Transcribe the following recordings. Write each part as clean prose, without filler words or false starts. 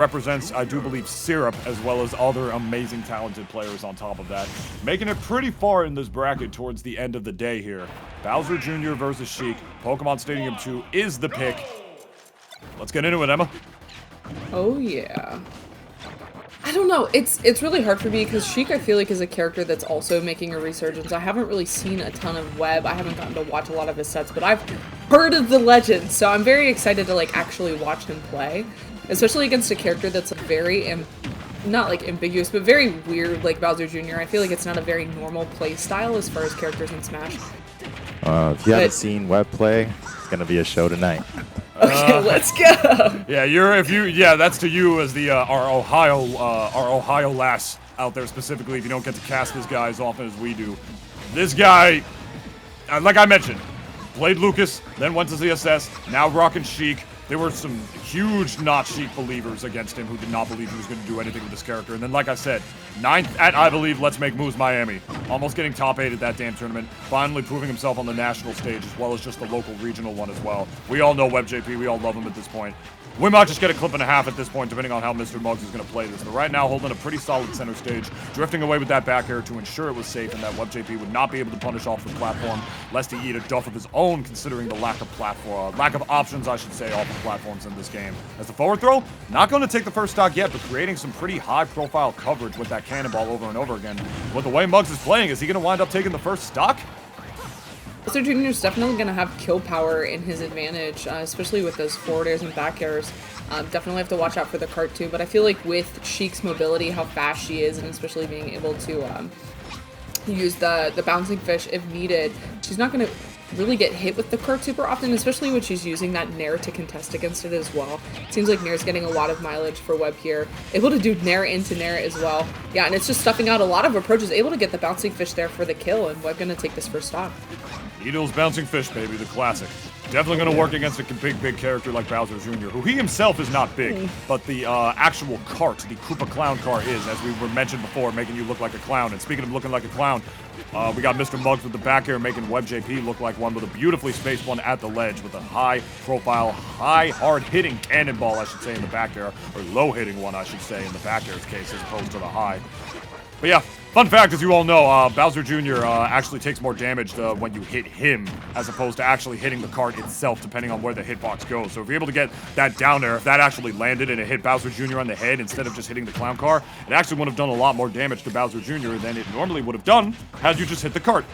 represents, I do believe, Syrup, as well as other amazing talented players on top of that. Making it pretty far in this bracket towards the end of the day here. Bowser Jr. versus Sheik. Pokemon Stadium 2 is the pick. Let's get into it, Emma. Oh, yeah. I don't know. It's really hard for me because Sheik, I feel like, is a character that's also making a resurgence. I haven't really seen a ton of Webb. I haven't gotten to watch a lot of his sets, but I've heard of the legend, so I'm very excited to, like, actually watch him play. Especially against a character that's very, not like ambiguous, but very weird, like Bowser Jr. I feel like it's not a very normal play style as far as characters in Smash. If you haven't seen Webb play, it's gonna be a show tonight. Okay, let's go. Yeah, that's to you as the our Ohio lass out there specifically. If you don't get to cast this guy as often as we do, this guy, like I mentioned, played Lucas, then went to ZSS, now rocking Sheik. There were some huge not Sheik believers against him who did not believe he was going to do anything with this character. And then, like I said, 9th at, I believe, Let's Make Moves Miami. Almost getting top 8 at that damn tournament. Finally proving himself on the national stage as well as just the local regional one as well. We all know WebbJP. We all love him at this point. We might just get a clip and a half at this point, depending on how Mr. Muggs is going to play this. But right now, holding a pretty solid center stage, drifting away with that back air to ensure it was safe and that WebbJP would not be able to punish off the platform, lest he eat a duff of his own, considering the lack of options, I should say, off of platforms in this game. As the forward throw, not going to take the first stock yet, but creating some pretty high-profile coverage with that cannonball over and over again. With the way Muggs is playing, is he going to wind up taking the first stock? Bowser Jr. is definitely going to have kill power in his advantage, especially with those forward airs and back airs. Definitely have to watch out for the cart too, but I feel like with Sheik's mobility, how fast she is, and especially being able to use the bouncing fish if needed, she's not going to really get hit with the cart super often, especially when she's using that Nair to contest against it as well. It seems like Nair's getting a lot of mileage for Webb here. Able to do Nair into Nair as well. Yeah, and it's just stuffing out a lot of approaches, able to get the bouncing fish there for the kill, and Webb going to take this first stock. Needles bouncing fish, baby, the classic. Definitely going to work against a big character like Bowser Jr., who he himself is not big, but the actual cart, the Koopa Clown car is, as we were mentioned before, making you look like a clown. And speaking of looking like a clown, we got Mr. Muggs with the back air, making WebbJP look like one with a beautifully spaced one at the ledge with a high-profile, hard-hitting cannonball, I should say, in the back air, or low-hitting one, I should say, in the back air's case, as opposed to the high. But yeah, fun fact, as you all know, Bowser Jr. Actually takes more damage when you hit him, as opposed to actually hitting the cart itself, depending on where the hitbox goes. So if you're able to get that down there, if that actually landed and it hit Bowser Jr. on the head instead of just hitting the clown car, it actually would have done a lot more damage to Bowser Jr. than it normally would have done had you just hit the cart.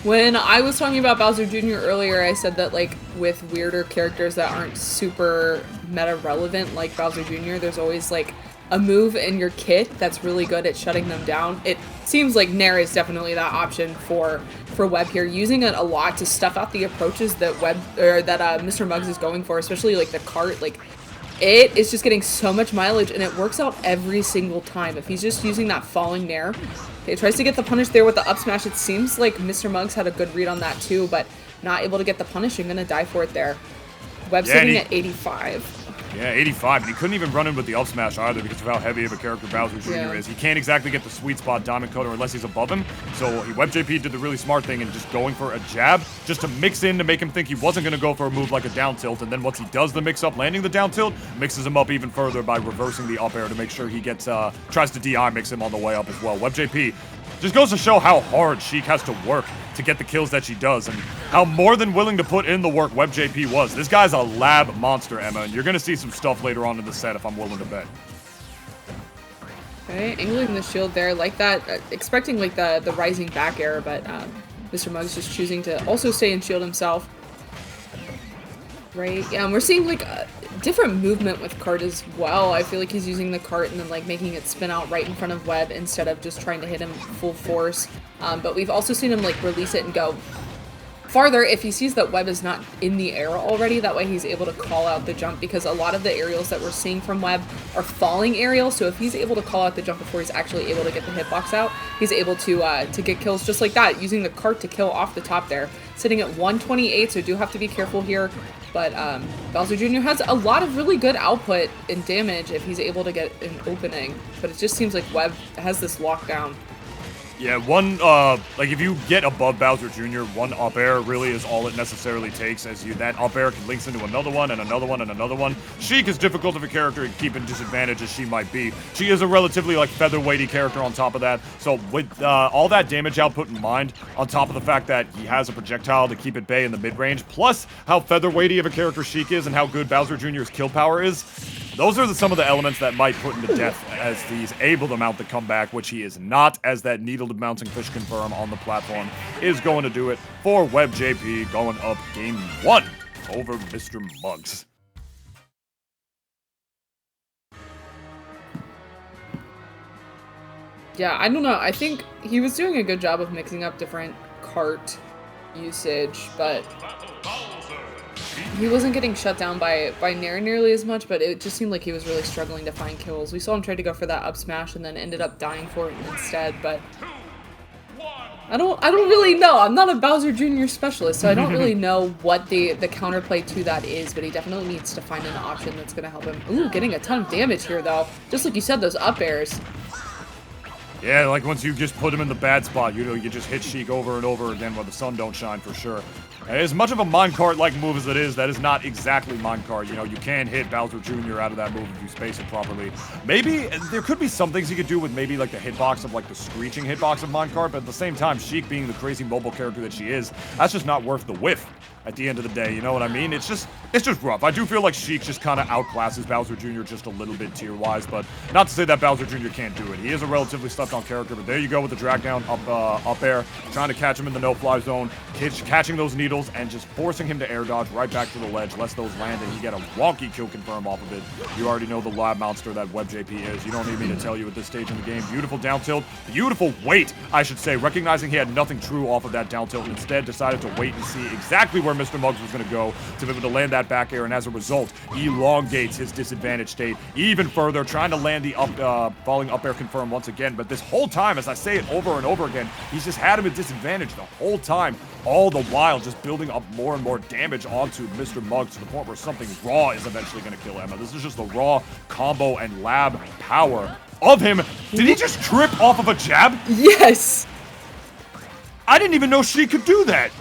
When I was talking about Bowser Jr. earlier, I said that, like, with weirder characters that aren't super meta relevant, like Bowser Jr., there's always, like, a move in your kit that's really good at shutting them down. It seems like Nair is definitely that option for Webb here, using it a lot to stuff out the approaches that Mr. Muggs is going for, especially like the cart. Like, it is just getting so much mileage, and it works out every single time. If he's just using that falling Nair, he tries to get the punish there with the up smash. It seems like Mr. Muggs had a good read on that too, but not able to get the punish and gonna die for it there. Webb sitting at 85. Yeah, 85, and he couldn't even run in with the up smash either because of how heavy of a character Bowser Jr. is. He can't exactly get the sweet spot Diamond Cutter unless he's above him, so WebbJP did the really smart thing and just going for a jab, just to mix in to make him think he wasn't going to go for a move like a down tilt, and then once he does the mix-up landing the down tilt, mixes him up even further by reversing the up air to make sure he gets, tries to DI mix him on the way up as well. WebbJP just goes to show how hard Sheik has to work to get the kills that she does, and how more than willing to put in the work WebbJP was. This guy's a lab monster, Emma, and you're going to see some stuff later on in the set if I'm willing to bet. Okay, angling the shield there, like that, expecting like the rising back air, but Mr. Muggs just choosing to also stay in shield himself. Right, yeah, and we're seeing like a different movement with cart as well. I feel like he's using the cart and then like making it spin out right in front of Webb instead of just trying to hit him full force. But we've also seen him like release it and go farther if he sees that Webb is not in the air already. That way he's able to call out the jump, because a lot of the aerials that we're seeing from Webb are falling aerials. So if he's able to call out the jump before he's actually able to get the hitbox out, he's able to get kills just like that, using the cart to kill off the top there. Sitting at 128, so do have to be careful here. But Bowser Jr. has a lot of really good output in damage if he's able to get an opening. But it just seems like Webb has this lockdown. Yeah, like if you get above Bowser Jr., one up air really is all it necessarily takes, as that up air links into another one and another one and another one. Sheik is difficult of a character to keep in disadvantage as she might be. She is a relatively like featherweighty character on top of that, so with all that damage output in mind, on top of the fact that he has a projectile to keep at bay in the mid-range, plus how featherweighty of a character Sheik is and how good Bowser Jr.'s kill power is, those are some of the elements that might put him to death as he's able to mount the comeback, which he is not, as that needled bouncing fish confirm on the platform is going to do it for WebbJP, going up game 1 over Mr. Muggs. Yeah, I don't know. I think he was doing a good job of mixing up different cart usage, but he wasn't getting shut down by nearly as much, but it just seemed like he was really struggling to find kills. We saw him try to go for that up smash and then ended up dying for it instead, but I don't really know. I'm not a Bowser Jr. specialist, so I don't really know what the counterplay to that is, but he definitely needs to find an option that's going to help him. Ooh, getting a ton of damage here, though. Just like you said, those up airs. Yeah, like once you just put him in the bad spot, you know, you just hit Sheik over and over again while the sun don't shine for sure. As much of a minecart-like move as it is, that is not exactly minecart. You know, you can hit Bowser Jr. out of that move if you space it properly. Maybe there could be some things you could do with maybe like the hitbox of like the screeching hitbox of minecart, but at the same time, Sheik being the crazy mobile character that she is, that's just not worth the whiff at the end of the day, you know what I mean? It's just rough. I do feel like Sheik just kind of outclasses Bowser Jr. just a little bit tier-wise, but not to say that Bowser Jr. can't do it. He is a relatively slept-on character, but there you go with the drag down up air, trying to catch him in the no-fly zone, catching those needles, and just forcing him to air dodge right back to the ledge, lets those land, and he get a wonky kill confirm off of it. You already know the lab monster that WebbJP is. You don't need me to tell you at this stage in the game. Beautiful down tilt, beautiful wait, I should say, recognizing he had nothing true off of that down tilt, and instead decided to wait and see exactly where Mr. Muggs was going to go to be able to land that back air, and as a result, elongates his disadvantage state even further, trying to land the falling up air confirm once again. But this whole time, as I say it over and over again, he's just had him at disadvantage the whole time, all the while just building up more and more damage onto Mr. Muggs to the point where something raw is eventually going to kill Emma. This is just the raw combo and lab power of him. Did he just trip off of a jab? Yes! I didn't even know she could do that.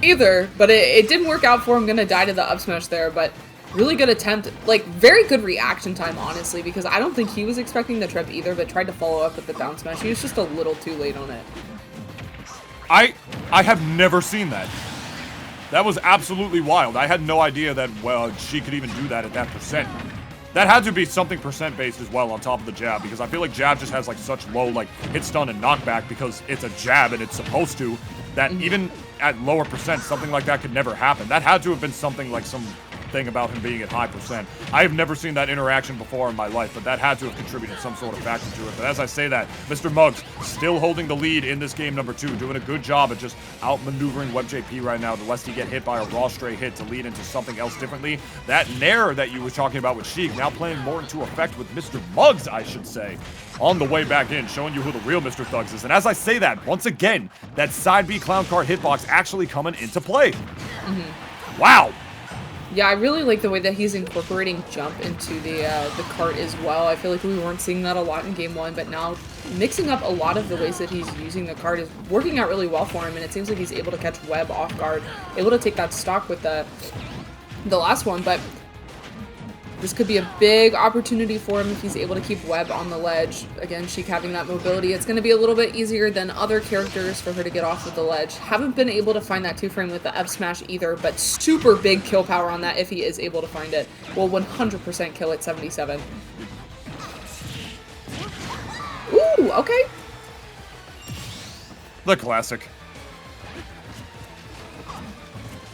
Either, but it didn't work out for him. Gonna die to the up smash there, but really good attempt. Like, very good reaction time, honestly, because I don't think he was expecting the trip either, but tried to follow up with the down smash. He was just a little too late on it. I have never seen that. That was absolutely wild. I had no idea that, well, she could even do that at that percent. That had to be something percent based as well on top of the jab, because I feel like jab just has like such low like hit stun and knockback because it's a jab and it's supposed to, that even at lower percent, something like that could never happen. That had to have been something like some thing about him being at high percent. I have never seen that interaction before in my life, but that had to have contributed some sort of factor to it. But as I say that, Mr. Muggs still holding the lead in this game number 2, doing a good job at just outmaneuvering WebbJP right now, lest he get hit by a raw stray hit to lead into something else differently. That nair that you were talking about with Sheik now playing more into effect with Mr. Muggs, I should say, on the way back in, showing you who the real Mr. Thugs is. And as I say that, once again, that side B clown card hitbox actually coming into play. Wow. Yeah, I really like the way that he's incorporating jump into the cart as well. I feel like we weren't seeing that a lot in game 1, but now mixing up a lot of the ways that he's using the cart is working out really well for him, and it seems like he's able to catch Webb off guard, able to take that stock with the last one, but this could be a big opportunity for him if he's able to keep Webb on the ledge. Again, Sheik having that mobility, it's going to be a little bit easier than other characters for her to get off of the ledge. Haven't been able to find that 2-frame with the F smash either, but super big kill power on that if he is able to find it. Will 100% kill at 77. Ooh, okay. The classic.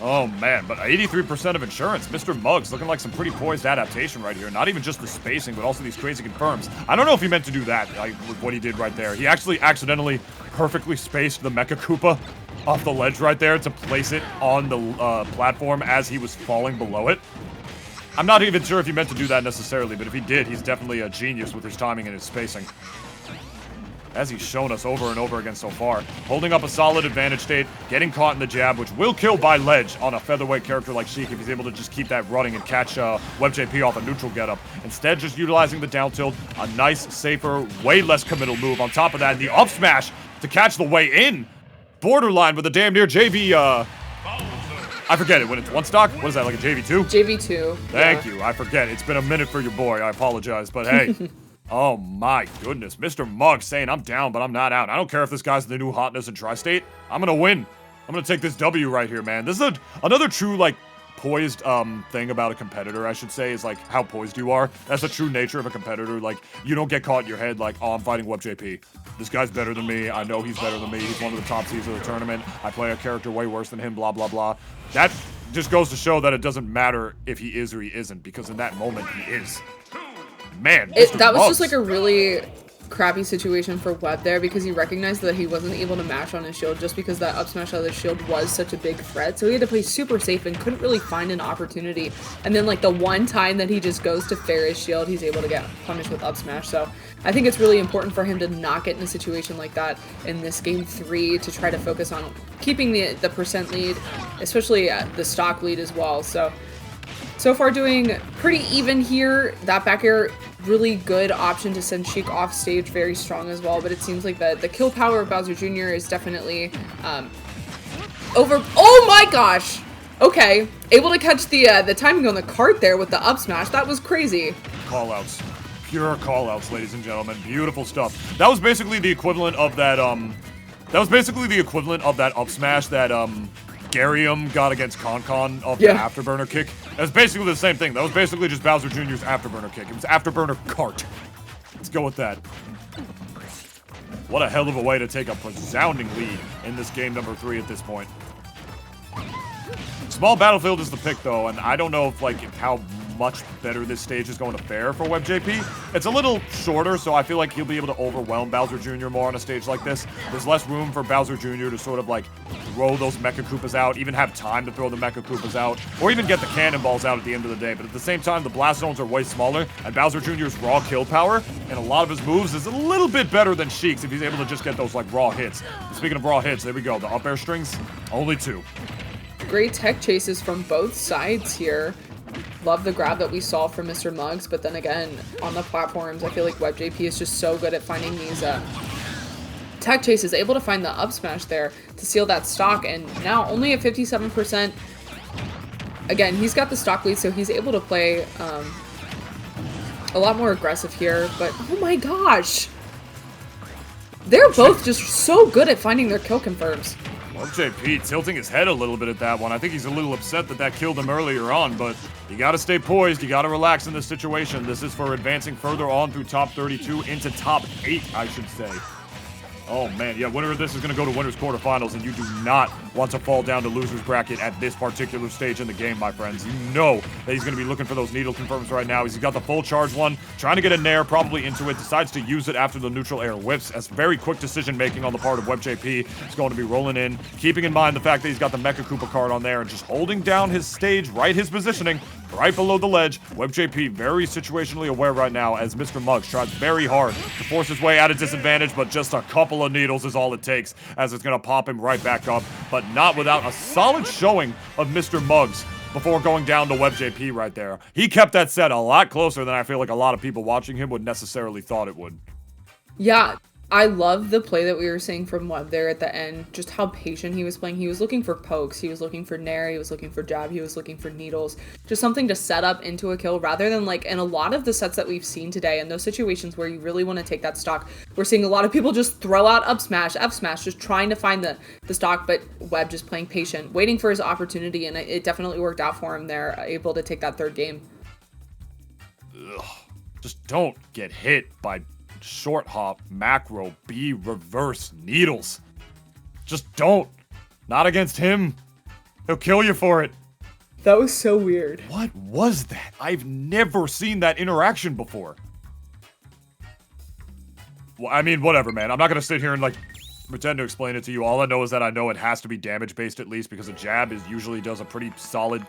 Oh man, but 83% of insurance. Mr. Muggs looking like some pretty poised adaptation right here. Not even just the spacing, but also these crazy confirms. I don't know if he meant to do that, like with what he did right there. He actually accidentally perfectly spaced the Mecha Koopa off the ledge right there to place it on the platform as he was falling below it. I'm not even sure if he meant to do that necessarily, but if he did, he's definitely a genius with his timing and his spacing, as he's shown us over and over again so far. Holding up a solid advantage state, getting caught in the jab, which will kill by ledge on a featherweight character like Sheik if he's able to just keep that running and catch WebbJP off a neutral getup. Instead, just utilizing the down tilt, a nice, safer, way less committal move. On top of that, the up smash to catch the way in. Borderline with a damn near JV, I forget it, when it's one stock? What is that, like a JV2? JV2. Thank you, I forget. It's been a minute for your boy, I apologize, but hey. Oh my goodness, Mr. Muggs saying I'm down, but I'm not out. I don't care if this guy's the new hotness in Tri-State. I'm gonna win. I'm gonna take this W right here, man. This is another true, like, poised thing about a competitor, I should say, is like how poised you are. That's the true nature of a competitor. Like, you don't get caught in your head like, oh, I'm fighting WebbJP. This guy's better than me. I know he's better than me. He's one of the top seeds of the tournament. I play a character way worse than him, blah, blah, blah. That just goes to show that it doesn't matter if he is or he isn't, because in that moment, he is. Man, that was just like a really crappy situation for Webb there, because he recognized that he wasn't able to match on his shield just because that up smash out of the shield was such a big threat. So he had to play super safe and couldn't really find an opportunity. And then like the one time that he just goes to fair his shield, he's able to get punished with up smash. So I think it's really important for him to not get in a situation like that in this game 3, to try to focus on keeping the percent lead, especially the stock lead as well. So far doing pretty even here. That back air, really good option to send Sheik off stage, very strong as well, but it seems like the kill power of Bowser Jr. is definitely over. Oh my gosh! Okay, able to catch the timing on the cart there with the up smash. That was crazy. Callouts. Pure callouts, ladies and gentlemen. Beautiful stuff. That was basically the equivalent of that, up smash that, Garium got against Con of the afterburner kick. That was basically the same thing. That was basically just Bowser Jr.'s afterburner kick. It was afterburner cart. Let's go with that. What a hell of a way to take a resounding lead in this game number 3 at this point. Small battlefield is the pick, though, and I don't know if, like, how much better this stage is going to fare for WebbJP. It's a little shorter, so I feel like he'll be able to overwhelm Bowser Jr. more on a stage like this. There's less room for Bowser Jr. to sort of, like, throw those Mecha Koopas out, even have time to throw the Mecha Koopas out, or even get the cannonballs out at the end of the day. But at the same time, the blast zones are way smaller, and Bowser Jr.'s raw kill power and a lot of his moves is a little bit better than Sheik's if he's able to just get those, like, raw hits. Speaking of raw hits, there we go. The up air strings, only 2. Great tech chases from both sides here. Love the grab that we saw from Mr. Muggs, but then again, on the platforms, I feel like WebbJP is just so good at finding these tech chases, able to find the up smash there to seal that stock, and now only at 57%. Again, he's got the stock lead, so he's able to play a lot more aggressive here, but oh my gosh! They're both just so good at finding their kill confirms. WebbJP tilting his head a little bit at that one. I think he's a little upset that killed him earlier on, but you gotta stay poised, you gotta relax in this situation. This is for advancing further on through top 32 into top 8, I should say. Oh man, yeah, winner of this is going to go to winners quarterfinals, and you do not want to fall down to loser's bracket at this particular stage in the game, my friends. You know that he's going to be looking for those needle confirms right now. He's got the full charge one, trying to get a nair probably into it, decides to use it after the neutral air whips, as very quick decision making on the part of WebbJP. He's going to be rolling in, keeping in mind the fact that he's got the Mecha Koopa card on there, and just holding down his stage, his positioning, right below the ledge. WebbJP very situationally aware right now, as Mr. Muggs tries very hard to force his way at a disadvantage, but just a couple of needles is all it takes, as it's going to pop him right back up, but not without a solid showing of Mr. Muggs before going down to WebbJP right there. He kept that set a lot closer than I feel like a lot of people watching him would necessarily thought it would. Yeah, I love the play that we were seeing from Webb there at the end, just how patient he was playing. He was looking for pokes, he was looking for nair, he was looking for jab, he was looking for needles, just something to set up into a kill, rather than like in a lot of the sets that we've seen today, in those situations where you really want to take that stock, we're seeing a lot of people just throw out up smash, F smash, just trying to find the stock, but Webb just playing patient, waiting for his opportunity, and it definitely worked out for him there, able to take that third game. Ugh. Just don't get hit by short hop, macro, B, reverse, needles. Just don't. Not against him. He'll kill you for it. That was so weird. What was that? I've never seen that interaction before. Well, I mean, whatever, man. I'm not gonna sit here and, like, pretend to explain it to you. All I know is that I know it has to be damage-based at least, because a jab usually does a pretty solid...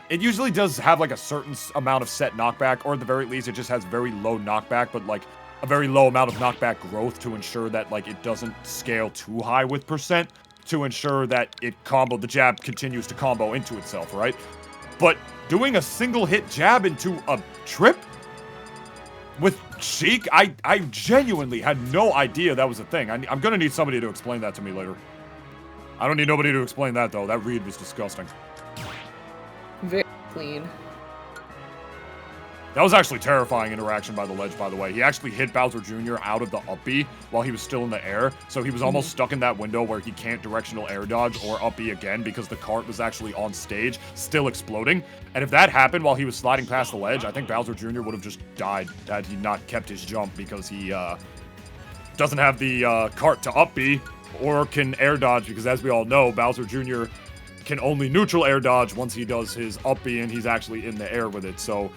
It usually does have, like, a certain amount of set knockback, or at the very least, it just has very low knockback, but, like, a very low amount of knockback growth to ensure that, like, it doesn't scale too high with percent, to ensure that the jab continues to combo into itself, right? But doing a single hit jab into a trip with Sheik, I genuinely had no idea that was a thing. I'm gonna need somebody to explain that to me later. I don't need nobody to explain that, though. That read was disgusting. Very clean. That was actually terrifying interaction by the ledge, by the way. He actually hit Bowser Jr. out of the up B while he was still in the air, so he was almost stuck in that window where he can't directional air dodge or up B again because the cart was actually on stage, still exploding. And if that happened while he was sliding past the ledge, I think Bowser Jr. would have just died had he not kept his jump because he doesn't have the cart to up B or can air dodge because, as we all know, Bowser Jr. can only neutral air dodge once he does his up B and he's actually in the air with it. So